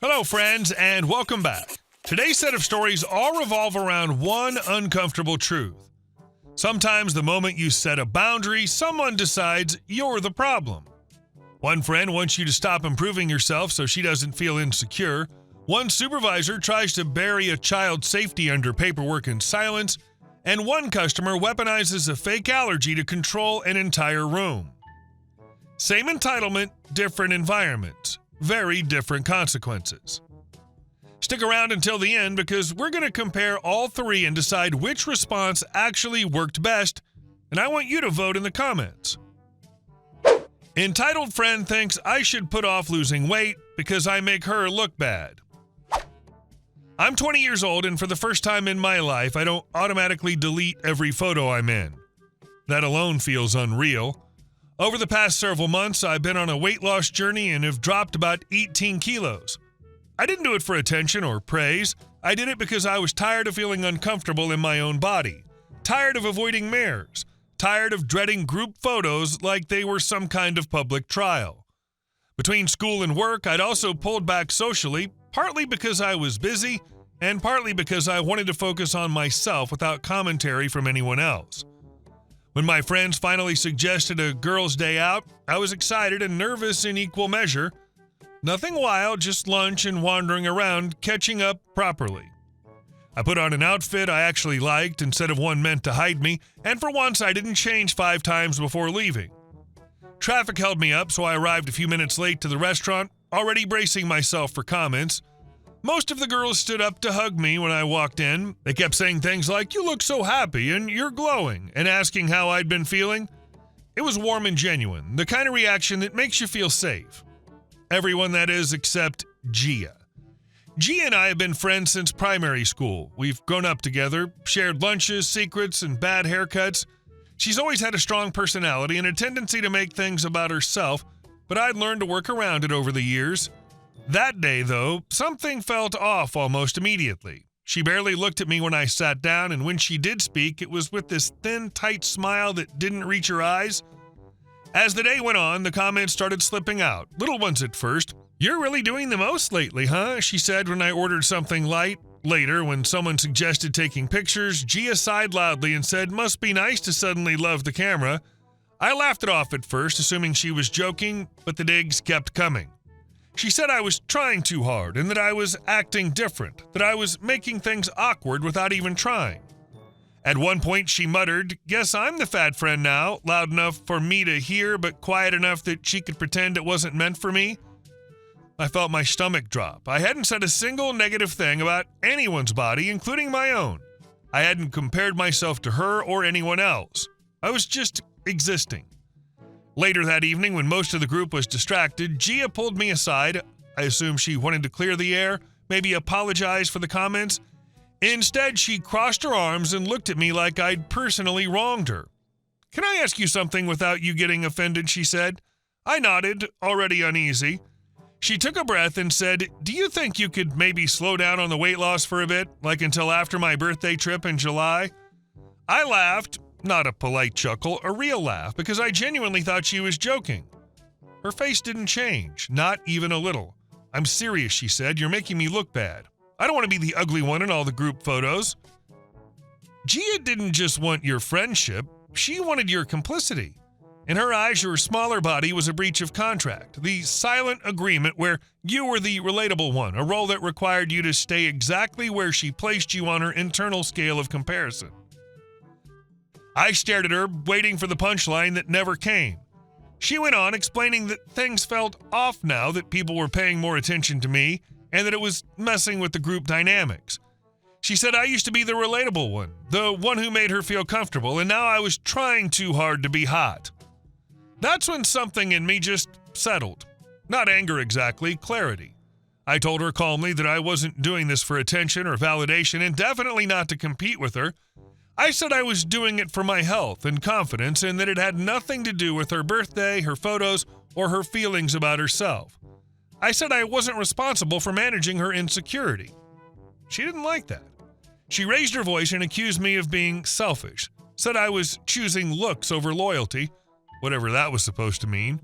Hello, friends, and welcome back. Today's set of stories all revolve around one uncomfortable truth. Sometimes the moment you set a boundary, someone decides you're the problem. One friend wants you to stop improving yourself so she doesn't feel insecure. One supervisor tries to bury a child's safety under paperwork and silence. And one customer weaponizes a fake allergy to control an entire room. Same entitlement, different environments. Very different consequences. Stick around until the end because we're going to compare all three and decide which response actually worked best, and I want you to vote in the comments. Entitled friend thinks I should put off losing weight because I make her look bad. I'm 20 years old, and for the first time in my life, I don't automatically delete every photo I'm in. That alone feels unreal. Over the past several months, I've been on a weight loss journey and have dropped about 18 kilos. I didn't do it for attention or praise. I did it because I was tired of feeling uncomfortable in my own body, tired of avoiding mirrors, tired of dreading group photos like they were some kind of public trial. Between school and work, I'd also pulled back socially, partly because I was busy and partly because I wanted to focus on myself without commentary from anyone else. When my friends finally suggested a girls' day out, I was excited and nervous in equal measure. Nothing wild, just lunch and wandering around, catching up properly. I put on an outfit I actually liked instead of one meant to hide me, and for once I didn't change 5 times before leaving. Traffic held me up, so I arrived a few minutes late to the restaurant, already bracing myself for comments. Most of the girls stood up to hug me when I walked in. They kept saying things like, "You look so happy," and "You're glowing," and asking how I'd been feeling. It was warm and genuine, the kind of reaction that makes you feel safe. Everyone, that is, except Gia. Gia and I have been friends since primary school. We've grown up together, shared lunches, secrets, and bad haircuts. She's always had a strong personality and a tendency to make things about herself, but I'd learned to work around it over the years. That day, though, something felt off almost immediately. She barely looked at me when I sat down, and when she did speak, it was with this thin, tight smile that didn't reach her eyes. As the day went on, the comments started slipping out, little ones at first. "You're really doing the most lately, huh?" she said when I ordered something light. Later, when someone suggested taking pictures, Gia sighed loudly and said, "Must be nice to suddenly love the camera." I laughed it off at first, assuming she was joking, but the digs kept coming. She said I was trying too hard and that I was acting different, that I was making things awkward without even trying. At one point, she muttered, "Guess I'm the fat friend now," loud enough for me to hear, but quiet enough that she could pretend it wasn't meant for me. I felt my stomach drop. I hadn't said a single negative thing about anyone's body, including my own. I hadn't compared myself to her or anyone else. I was just existing. Later that evening, when most of the group was distracted, Gia pulled me aside. I assume she wanted to clear the air, maybe apologize for the comments. Instead, she crossed her arms and looked at me like I'd personally wronged her. "Can I ask you something without you getting offended?" she said. I nodded, already uneasy. She took a breath and said, "Do you think you could maybe slow down on the weight loss for a bit, like until after my birthday trip in July?" I laughed. Not a polite chuckle, a real laugh, because I genuinely thought she was joking. Her face didn't change, not even a little. "I'm serious," she said. "You're making me look bad. I don't want to be the ugly one in all the group photos." Gia didn't just want your friendship, she wanted your complicity. In her eyes, your smaller body was a breach of contract, the silent agreement where you were the relatable one, a role that required you to stay exactly where she placed you on her internal scale of comparison. I stared at her, waiting for the punchline that never came. She went on, explaining that things felt off now that people were paying more attention to me, and that it was messing with the group dynamics. She said I used to be the relatable one, the one who made her feel comfortable, and now I was trying too hard to be hot. That's when something in me just settled. Not anger exactly, clarity. I told her calmly that I wasn't doing this for attention or validation, and definitely not to compete with her. I said I was doing it for my health and confidence, and that it had nothing to do with her birthday, her photos, or her feelings about herself. I said I wasn't responsible for managing her insecurity. She didn't like that. She raised her voice and accused me of being selfish, said I was choosing looks over loyalty, whatever that was supposed to mean.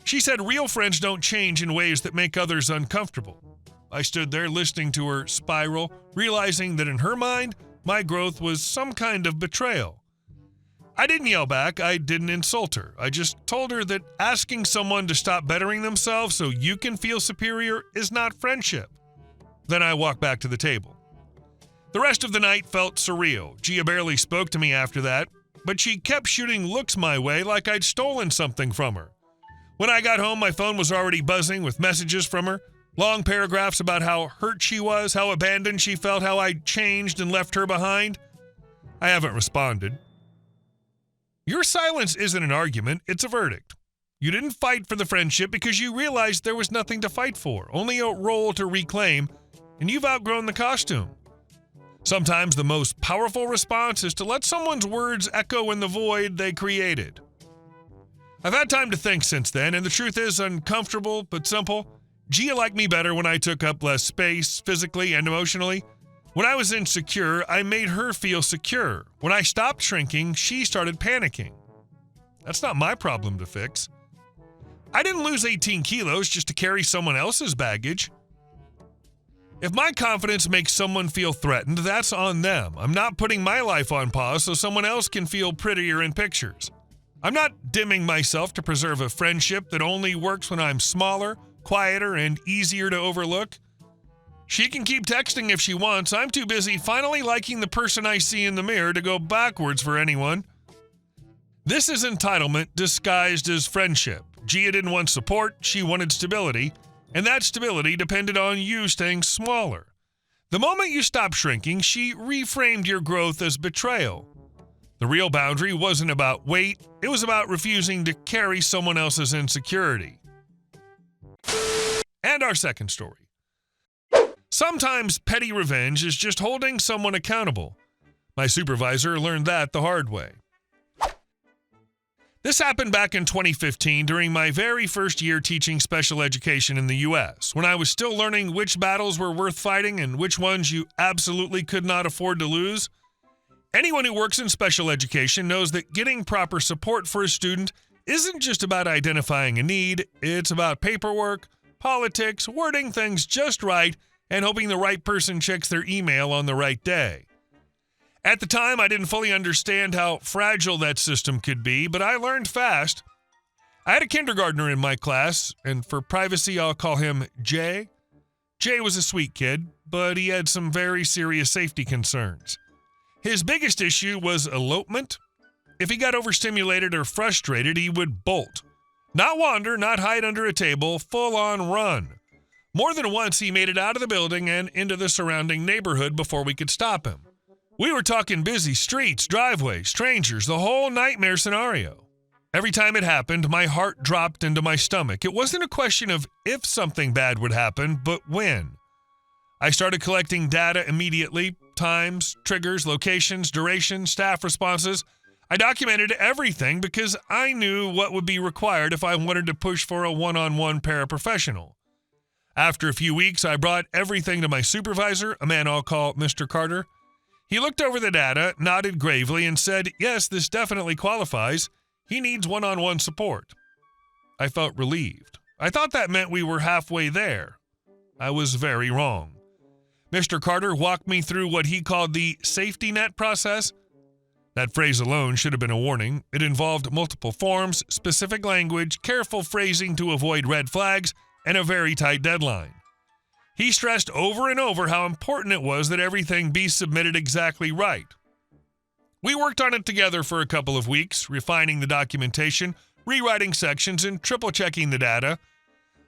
She said real friends don't change in ways that make others uncomfortable. I stood there listening to her spiral, realizing that in her mind, my growth was some kind of betrayal. I didn't yell back, I didn't insult her. I just told her that asking someone to stop bettering themselves so you can feel superior is not friendship. Then I walked back to the table. The rest of the night felt surreal. Gia barely spoke to me after that, but she kept shooting looks my way like I'd stolen something from her. When I got home, my phone was already buzzing with messages from her, long paragraphs about how hurt she was, how abandoned she felt, how I'd changed and left her behind. I haven't responded. Your silence isn't an argument, it's a verdict. You didn't fight for the friendship because you realized there was nothing to fight for, only a role to reclaim, and you've outgrown the costume. Sometimes the most powerful response is to let someone's words echo in the void they created. I've had time to think since then, and the truth is uncomfortable but simple. Gia liked me better when I took up less space, physically and emotionally. When I was insecure, I made her feel secure. When I stopped shrinking, she started panicking. That's not my problem to fix. I didn't lose 18 kilos just to carry someone else's baggage. If my confidence makes someone feel threatened, that's on them. I'm not putting my life on pause so someone else can feel prettier in pictures. I'm not dimming myself to preserve a friendship that only works when I'm smaller, quieter, and easier to overlook. She can keep texting if she wants. I'm too busy finally liking the person I see in the mirror to go backwards for anyone. This is entitlement disguised as friendship. Gia didn't want support, she wanted stability, and that stability depended on you staying smaller. The moment you stopped shrinking, she reframed your growth as betrayal. The real boundary wasn't about weight, it was about refusing to carry someone else's insecurity. And our second story. Sometimes petty revenge is just holding someone accountable. My supervisor learned that the hard way. This happened back in 2015 during my very first year teaching special education in the U.S., when I was still learning which battles were worth fighting and which ones you absolutely could not afford to lose. Anyone who works in special education knows that getting proper support for a student isn't just about identifying a need, it's about paperwork, politics, wording things just right, and hoping the right person checks their email on the right day. At the time, I didn't fully understand how fragile that system could be, but I learned fast. I had a kindergartner in my class, and for privacy, I'll call him Jay. Jay was a sweet kid, but he had some very serious safety concerns. His biggest issue was elopement. If he got overstimulated or frustrated, he would bolt. Not wander, not hide under a table, full-on run. More than once, he made it out of the building and into the surrounding neighborhood before we could stop him. We were talking busy streets, driveways, strangers, the whole nightmare scenario. Every time it happened, my heart dropped into my stomach. It wasn't a question of if something bad would happen, but when. I started collecting data immediately, times, triggers, locations, duration, staff responses. I documented everything because I knew what would be required if I wanted to push for a one-on-one paraprofessional. After a few weeks, I brought everything to my supervisor, a man I'll call Mr. Carter. He looked over the data, nodded gravely, and said, yes, this definitely qualifies. He needs one-on-one support. I felt relieved. I thought that meant we were halfway there. I was very wrong. Mr. Carter walked me through what he called the safety net process. That phrase alone should have been a warning. It involved multiple forms, specific language, careful phrasing to avoid red flags, and a very tight deadline. He stressed over and over how important it was that everything be submitted exactly right. We worked on it together for a couple of weeks, refining the documentation, rewriting sections, and triple-checking the data.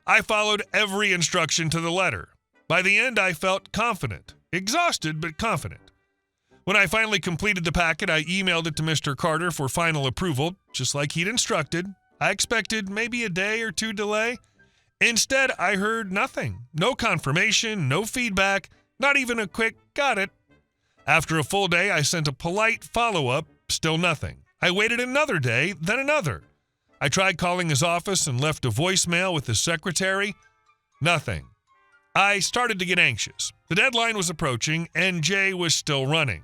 I followed every instruction to the letter. By the end, I felt confident. Exhausted, but confident. When I finally completed the packet, I emailed it to Mr. Carter for final approval, just like he'd instructed. I expected maybe a day or two delay. Instead, I heard nothing. No confirmation, no feedback, not even a quick got it. After a full day, I sent a polite follow-up, still nothing. I waited another day, then another. I tried calling his office and left a voicemail with his secretary. Nothing. I started to get anxious. The deadline was approaching, and Jay was still running.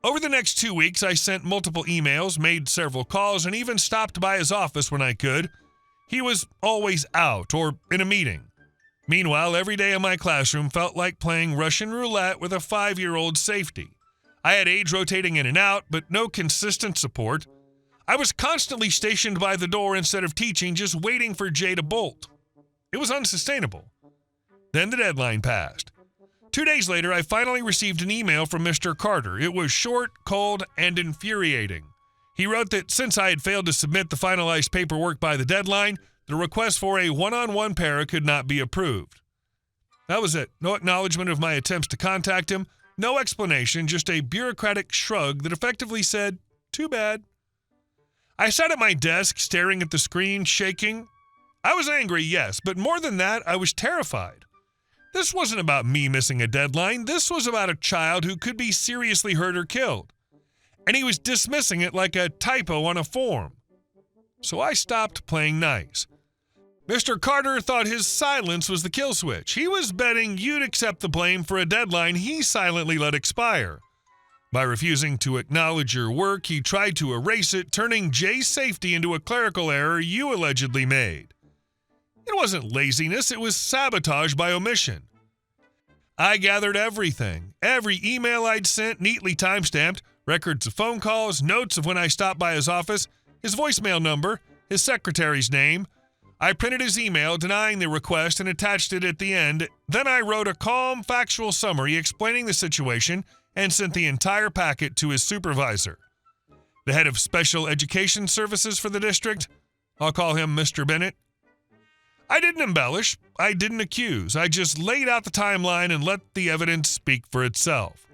Over the next 2 weeks, I sent multiple emails, made several calls, and even stopped by his office when I could. He was always out or in a meeting. Meanwhile, every day in my classroom felt like playing Russian roulette with a 5-year-old safety. I had aides rotating in and out, but no consistent support. I was constantly stationed by the door instead of teaching, just waiting for Jay to bolt. It was unsustainable. Then the deadline passed. 2 days later, I finally received an email from Mr. Carter. It was short, cold, and infuriating. He wrote that since I had failed to submit the finalized paperwork by the deadline, the request for a one-on-one para could not be approved. That was it. No acknowledgement of my attempts to contact him, no explanation, just a bureaucratic shrug that effectively said, "Too bad." I sat at my desk, staring at the screen, shaking. I was angry, yes, but more than that, I was terrified. This wasn't about me missing a deadline. This was about a child who could be seriously hurt or killed. And he was dismissing it like a typo on a form. So I stopped playing nice. Mr. Carter thought his silence was the kill switch. He was betting you'd accept the blame for a deadline he silently let expire. By refusing to acknowledge your work, he tried to erase it, turning Jay's safety into a clerical error you allegedly made. It wasn't laziness, it was sabotage by omission. I gathered everything. Every email I'd sent, neatly timestamped, records of phone calls, notes of when I stopped by his office, his voicemail number, his secretary's name. I printed his email denying the request and attached it at the end. Then I wrote a calm, factual summary explaining the situation and sent the entire packet to his supervisor. The head of special education services for the district, I'll call him Mr. Bennett. I didn't embellish, I didn't accuse, I just laid out the timeline and let the evidence speak for itself.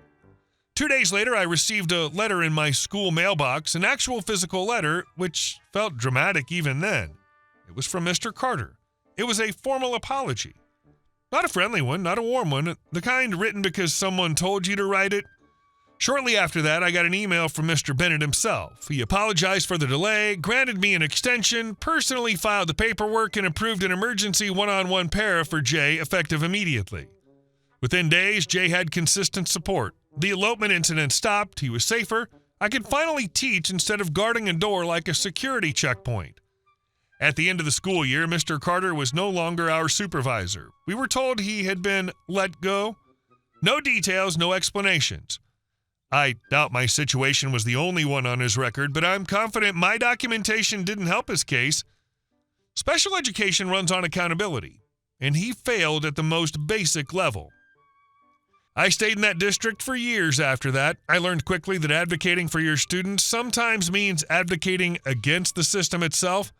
2 days later, I received a letter in my school mailbox, an actual physical letter, which felt dramatic even then. It was from Mr. Carter. It was a formal apology. Not a friendly one, not a warm one, the kind written because someone told you to write it. Shortly after that, I got an email from Mr. Bennett himself. He apologized for the delay, granted me an extension, personally filed the paperwork, and approved an emergency one-on-one para for Jay effective immediately. Within days, Jay had consistent support. The elopement incident stopped, he was safer. I could finally teach instead of guarding a door like a security checkpoint. At the end of the school year, Mr. Carter was no longer our supervisor. We were told he had been let go. No details, no explanations. I doubt my situation was the only one on his record, but I'm confident my documentation didn't help his case. Special education runs on accountability, and he failed at the most basic level. I stayed in that district for years after that. I learned quickly that advocating for your students sometimes means advocating against the system itself.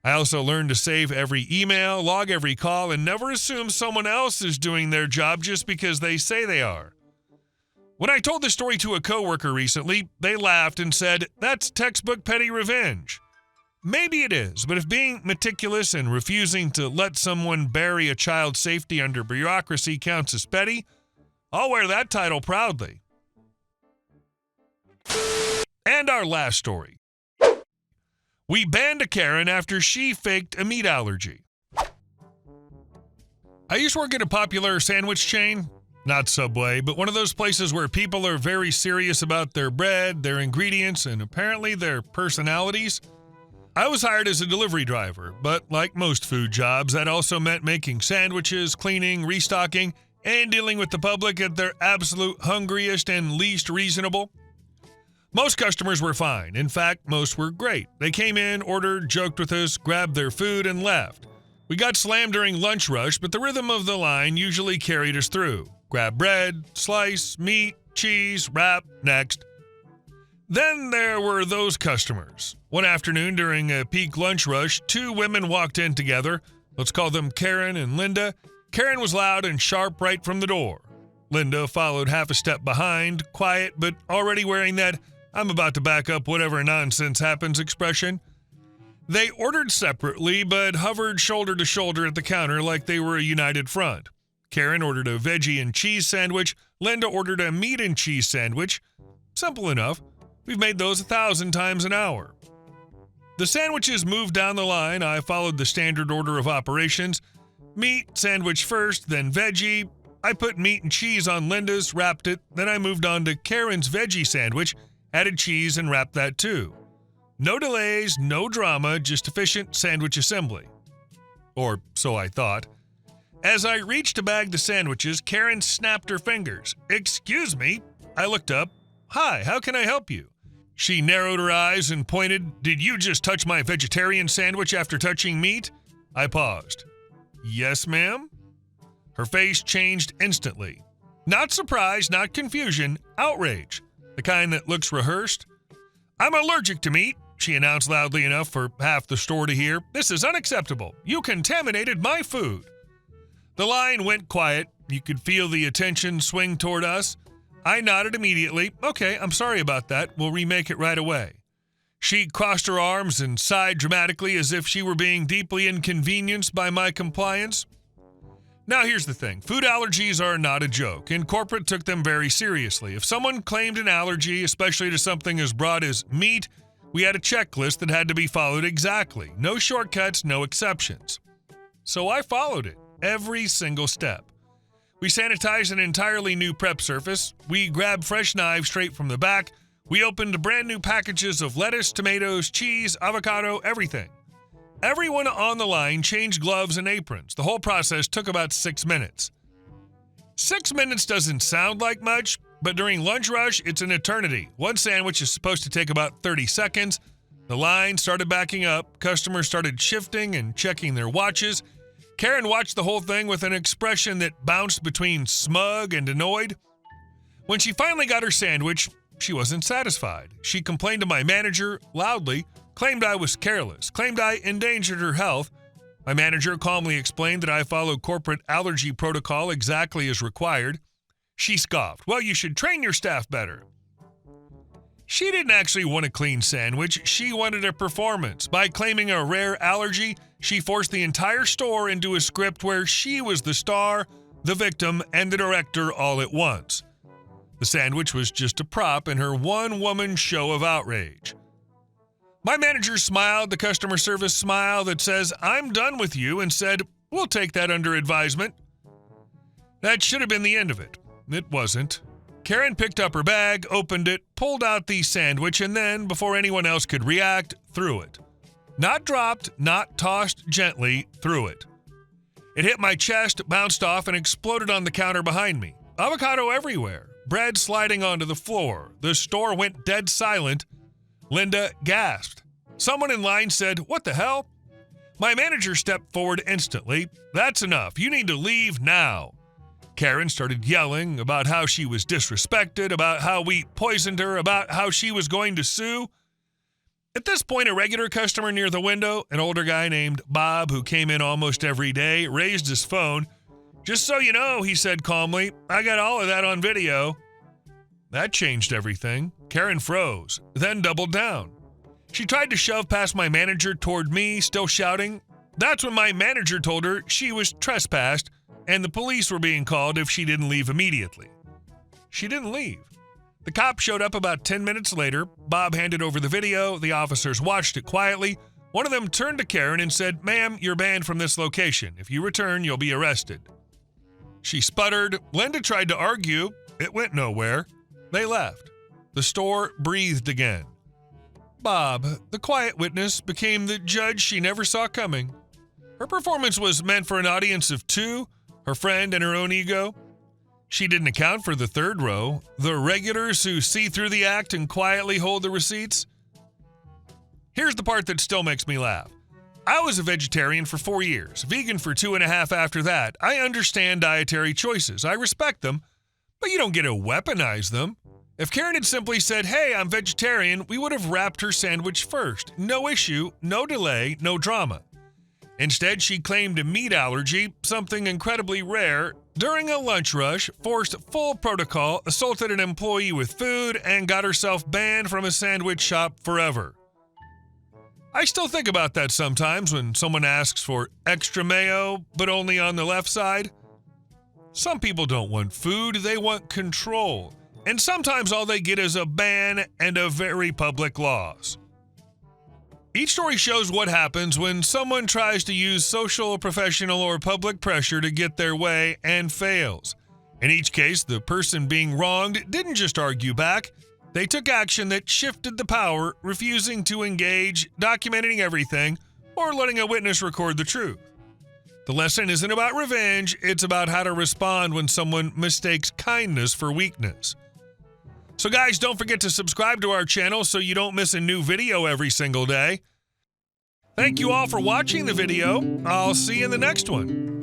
I also learned to save every email, log every call, and never assume someone else is doing their job just because they say they are. When I told the story to a coworker recently, they laughed and said, "That's textbook petty revenge." Maybe it is, but if being meticulous and refusing to let someone bury a child's safety under bureaucracy counts as petty, I'll wear that title proudly. And our last story. We banned a Karen after she faked a meat allergy. I used to work at a popular sandwich chain. Not Subway, but one of those places where people are very serious about their bread, their ingredients, and apparently their personalities. I was hired as a delivery driver, but like most food jobs, that also meant making sandwiches, cleaning, restocking, and dealing with the public at their absolute hungriest and least reasonable. Most customers were fine. In fact, most were great. They came in, ordered, joked with us, grabbed their food, and left. We got slammed during lunch rush, but the rhythm of the line usually carried us through. Grab bread, slice, meat, cheese, wrap, next. Then there were those customers. One afternoon during a peak lunch rush, 2 women walked in together. Let's call them Karen and Linda. Karen was loud and sharp right from the door. Linda followed half a step behind, quiet but already wearing that "I'm about to back up whatever nonsense happens" expression. They ordered separately but hovered shoulder to shoulder at the counter like they were a united front. Karen ordered a veggie and cheese sandwich. Linda ordered a meat and cheese sandwich. Simple enough. We've made those 1,000 times an hour. The sandwiches moved down the line. I followed the standard order of operations. Meat sandwich first, then veggie. I put meat and cheese on Linda's, wrapped it. Then I moved on to Karen's veggie sandwich, added cheese, and wrapped that too. No delays, no drama, just efficient sandwich assembly. Or so I thought. As I reached to bag the sandwiches, Karen snapped her fingers. "Excuse me." I looked up. "Hi, how can I help you?" She narrowed her eyes and pointed. "Did you just touch my vegetarian sandwich after touching meat?" I paused. "Yes, ma'am." Her face changed instantly. Not surprise, not confusion, outrage. The kind that looks rehearsed. "I'm allergic to meat," she announced loudly enough for half the store to hear. "This is unacceptable. You contaminated my food." The line went quiet. You could feel the attention swing toward us. I nodded immediately. "Okay, I'm sorry about that. We'll remake it right away." She crossed her arms and sighed dramatically as if she were being deeply inconvenienced by my compliance. Now here's the thing. Food allergies are not a joke, and corporate took them very seriously. If someone claimed an allergy, especially to something as broad as meat, we had a checklist that had to be followed exactly. No shortcuts, no exceptions. So I followed it, every single step. We sanitized an entirely new prep surface. We grabbed fresh knives straight from the back. We opened brand new packages of lettuce, tomatoes, cheese, avocado, everything. Everyone on the line changed gloves and aprons. The whole process took about 6 minutes. 6 minutes doesn't sound like much, but during lunch rush, it's an eternity. One sandwich is supposed to take about 30 seconds. The line started backing up. Customers started shifting and checking their watches. Karen watched the whole thing with an expression that bounced between smug and annoyed. When she finally got her sandwich, she wasn't satisfied. She complained to my manager loudly, claimed I was careless, claimed I endangered her health. My manager calmly explained that I followed corporate allergy protocol exactly as required. She scoffed. "Well, you should train your staff better." She didn't actually want a clean sandwich. She wanted a performance. By claiming a rare allergy, she forced the entire store into a script where she was the star, the victim, and the director all at once. The sandwich was just a prop in her one-woman show of outrage. My manager smiled the customer service smile that says, "I'm done with you," and said, "We'll take that under advisement." That should have been the end of it. It wasn't. Karen picked up her bag, opened it, pulled out the sandwich, and then, before anyone else could react, threw it. Not dropped, not tossed gently, threw it. It hit my chest, bounced off, and exploded on the counter behind me. Avocado everywhere. Bread sliding onto the floor. The store went dead silent. Linda gasped. Someone in line said, "What the hell?" My manager stepped forward instantly. "That's enough. You need to leave now." Karen started yelling about how she was disrespected, about how we poisoned her, about how she was going to sue. At this point, a regular customer near the window, an older guy named Bob, who came in almost every day, raised his phone. "Just so you know," he said calmly, "I got all of that on video." That changed everything. Karen froze, then doubled down. She tried to shove past my manager toward me, still shouting. That's when my manager told her she was trespassed and the police were being called if she didn't leave immediately. She didn't leave. The cop showed up about 10 minutes later. Bob handed over the video. The officers watched it quietly. One of them turned to Karen and said, "Ma'am, you're banned from this location. If you return, you'll be arrested." She sputtered. Linda tried to argue. It went nowhere. They left. The store breathed again. Bob, the quiet witness, became the judge she never saw coming. Her performance was meant for an audience of two, her friend and her own ego. She didn't account for the third row, the regulars who see through the act and quietly hold the receipts. Here's the part that still makes me laugh. I was a vegetarian for 4 years, vegan for 2.5 after that. I understand dietary choices. I respect them, but you don't get to weaponize them. If Karen had simply said, "Hey, I'm vegetarian," we would have wrapped her sandwich first. No issue, no delay, no drama. Instead, she claimed a meat allergy, something incredibly rare, during a lunch rush, forced full protocol, assaulted an employee with food, and got herself banned from a sandwich shop forever. I still think about that sometimes when someone asks for extra mayo, but only on the left side. Some people don't want food, they want control. And sometimes all they get is a ban and a very public loss. Each story shows what happens when someone tries to use social, professional, or public pressure to get their way and fails. In each case, the person being wronged didn't just argue back. They took action that shifted the power, refusing to engage, documenting everything, or letting a witness record the truth. The lesson isn't about revenge, it's about how to respond when someone mistakes kindness for weakness. So guys, don't forget to subscribe to our channel so you don't miss a new video every single day. Thank you all for watching the video. I'll see you in the next one.